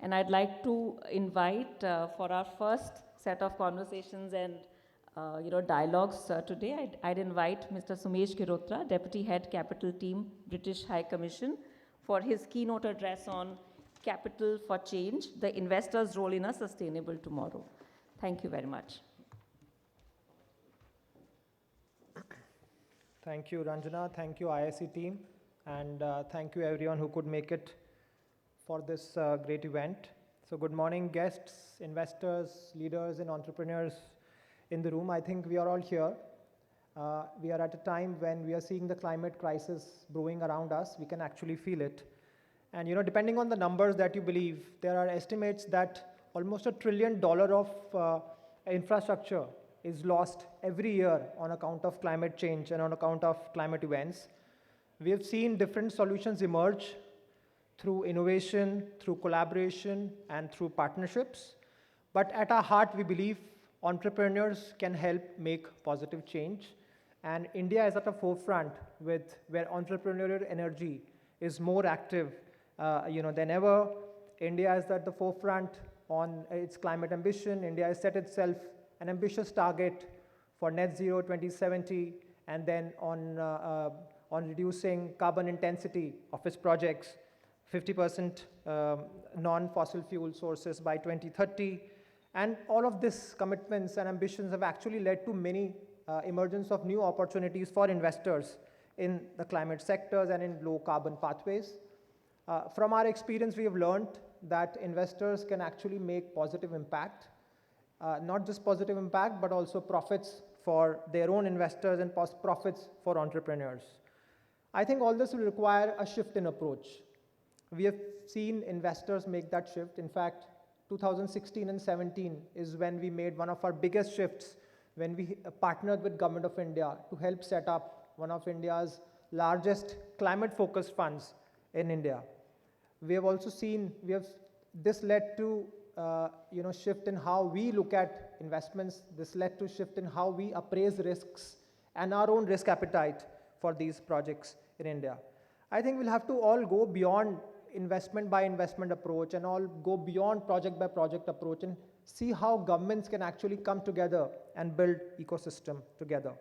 And I'd like to invite for our first set of conversations and dialogues today, I'd invite Mr. Sumesh Girhotra, Deputy Head Capital Team, British High Commission, for his keynote address on Capital for Change, the investor's role in a sustainable tomorrow. Thank you very much. Thank you, Ranjana. Thank you, IIC team. And thank you, everyone who could make it for this great event. So good morning, guests, investors, leaders, and entrepreneurs in the room. I think we are all here. We are at a time when we are seeing the climate crisis brewing around us. We can actually feel it. And depending on the numbers that you believe, there are estimates that almost $1 trillion of infrastructure is lost every year on account of climate change and on account of climate events. We have seen different solutions emerge through innovation, through collaboration, and through partnerships. But at our heart, we believe entrepreneurs can help make positive change. And India is at the forefront with where entrepreneurial energy is more active than ever. India is at the forefront on its climate ambition. India has set itself an ambitious target for net zero 2070, and then on reducing carbon intensity of its projects, 50% non-fossil fuel sources by 2030. And all of these commitments and ambitions have actually led to many emergence of new opportunities for investors in the climate sectors and in low carbon pathways. From our experience, we have learned that investors can actually make positive impact, not just positive impact, but also profits for their own investors and profits for entrepreneurs. I think all this will require a shift in approach. We have seen investors make that shift. In fact, 2016 and 17 is when we made one of our biggest shifts, when we partnered with Government of India to help set up one of India's largest climate-focused funds in India. We have also seen, this led to shift in how we look at investments. This led to shift in how we appraise risks and our own risk appetite for these projects in India. I think we'll have to all go beyond investment by investment approach and all go beyond project by project approach and see how governments can actually come together and build ecosystem together.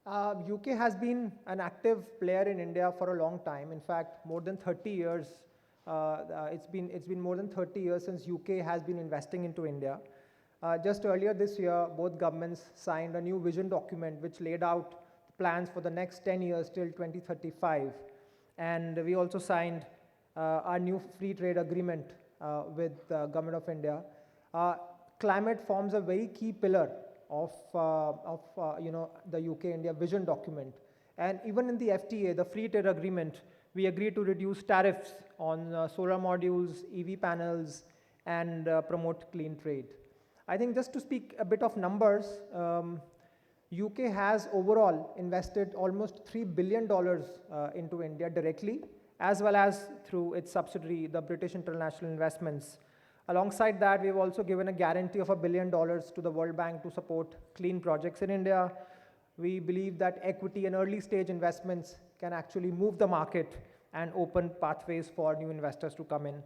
UK has been an active player in India for a long time. In fact, more than 30 years. It's been more than 30 years since UK has been investing into India. Just earlier this year, both governments signed a new vision document which laid out plans for the next 10 years till 2035. And we also signed our new free trade agreement with the Government of India. Climate forms a very key pillar of the UK-India vision document. And even in the FTA, the free trade agreement, we agreed to reduce tariffs on solar modules, EV panels, and promote clean trade. I think just to speak a bit of numbers, UK has overall invested almost $3 billion into India directly, as well as through its subsidiary, the British International Investments. Alongside that, we've also given a guarantee of $1 billion to the World Bank to support clean projects in India. We believe that equity and early stage investments can actually move the market and open pathways for new investors to come in.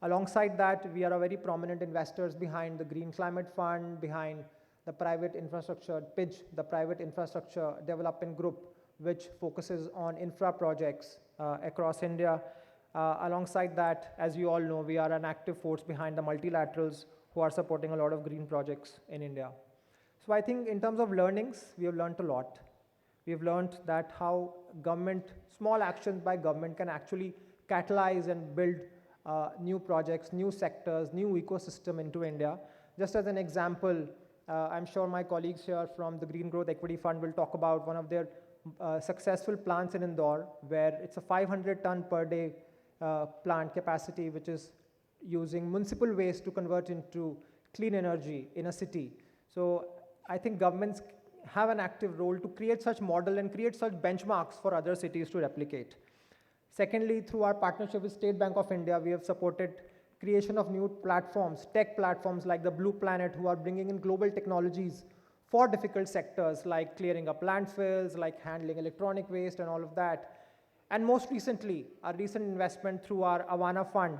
Alongside that, we are a very prominent investors behind the Green Climate Fund, behind the private infrastructure PIDGE, the Private Infrastructure Development Group, which focuses on infra projects across India. Alongside that, as you all know, we are an active force behind the multilaterals who are supporting a lot of green projects in India. So I think in terms of learnings, we have learned a lot. We have learned that how government, small actions by government can actually catalyze and build new projects, new sectors, new ecosystem into India. Just as an example, I'm sure my colleagues here from the Green Growth Equity Fund will talk about one of their successful plants in Indore, where it's a 500 ton per day plant capacity, which is using municipal waste to convert into clean energy in a city. So I think governments have an active role to create such model and create such benchmarks for other cities to replicate. Secondly, through our partnership with State Bank of India, we have supported creation of new platforms, tech platforms like the Blue Planet, who are bringing in global technologies for difficult sectors like clearing up landfills, like handling electronic waste and all of that. And most recently, our recent investment through our Avana fund,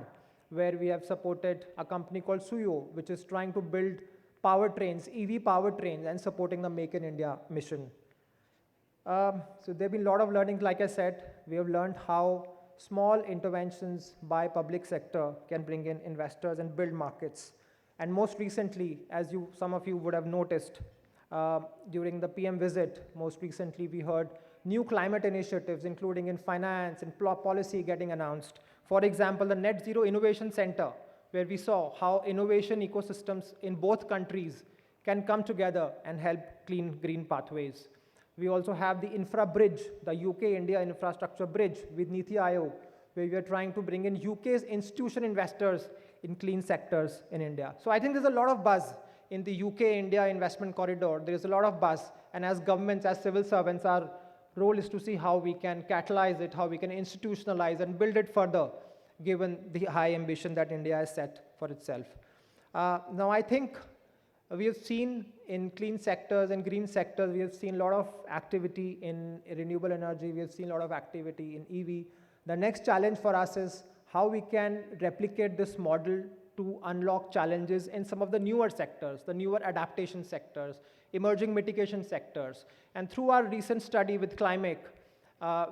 where we have supported a company called Suyo, which is trying to build powertrains, EV powertrains, and supporting the Make in India mission. So there have been a lot of learning, like I said. We have learned how small interventions by public sector can bring in investors and build markets. And most recently, as some of you would have noticed, during the PM visit, most recently we heard new climate initiatives, including in finance and policy getting announced. For example, the Net Zero Innovation Center, where we saw how innovation ecosystems in both countries can come together and help clean green pathways. We also have the infra bridge, the UK-India infrastructure bridge with Niti Aayog, where we are trying to bring in UK's institution investors in clean sectors in India. So I think there's a lot of buzz in the UK-India investment corridor. There is a lot of buzz, and as governments, as civil servants, our role is to see how we can catalyze it, how we can institutionalize and build it further, given the high ambition that India has set for itself. Now I think we have seen in clean sectors and green sectors, we have seen a lot of activity in renewable energy, we have seen a lot of activity in EV. The next challenge for us is how we can replicate this model to unlock challenges in some of the newer sectors, the newer adaptation sectors, emerging mitigation sectors. And through our recent study with Climate,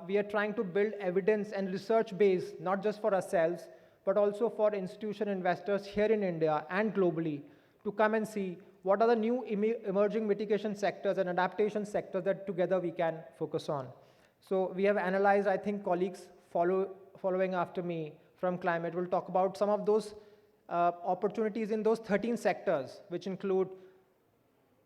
we are trying to build evidence and research base, not just for ourselves, but also for institutional investors here in India and globally, to come and see what are the new emerging mitigation sectors and adaptation sectors that together we can focus on. So we have analyzed, I think colleagues following after me from Climate will talk about some of those opportunities in those 13 sectors, which include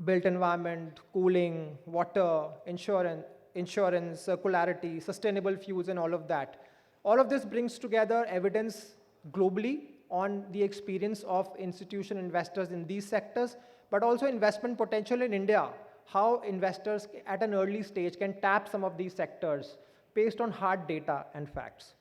built environment, cooling, water, insurance, circularity, sustainable fuels, and all of that. All of this brings together evidence globally on the experience of institutional investors in these sectors, but also investment potential in India, how investors at an early stage can tap some of these sectors based on hard data and facts.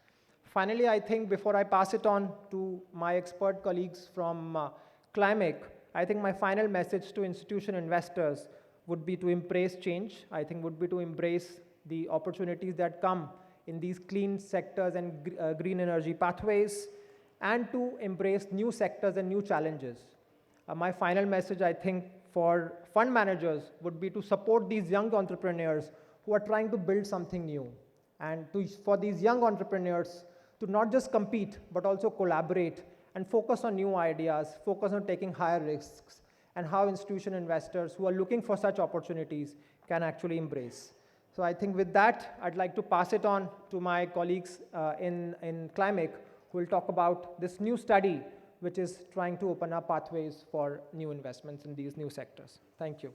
Finally, I think before I pass it on to my expert colleagues from Climate, I think my final message to institutional investors would be to embrace change. I think would be to embrace the opportunities that come in these clean sectors and green energy pathways, and to embrace new sectors and new challenges. My final message, I think, for fund managers would be to support these young entrepreneurs who are trying to build something new. And for these young entrepreneurs to not just compete, but also collaborate and focus on new ideas, focus on taking higher risks, and how institutional investors who are looking for such opportunities can actually embrace. So I think with that, I'd like to pass it on to my colleagues in Climate, who will talk about this new study, which is trying to open up pathways for new investments in these new sectors. Thank you.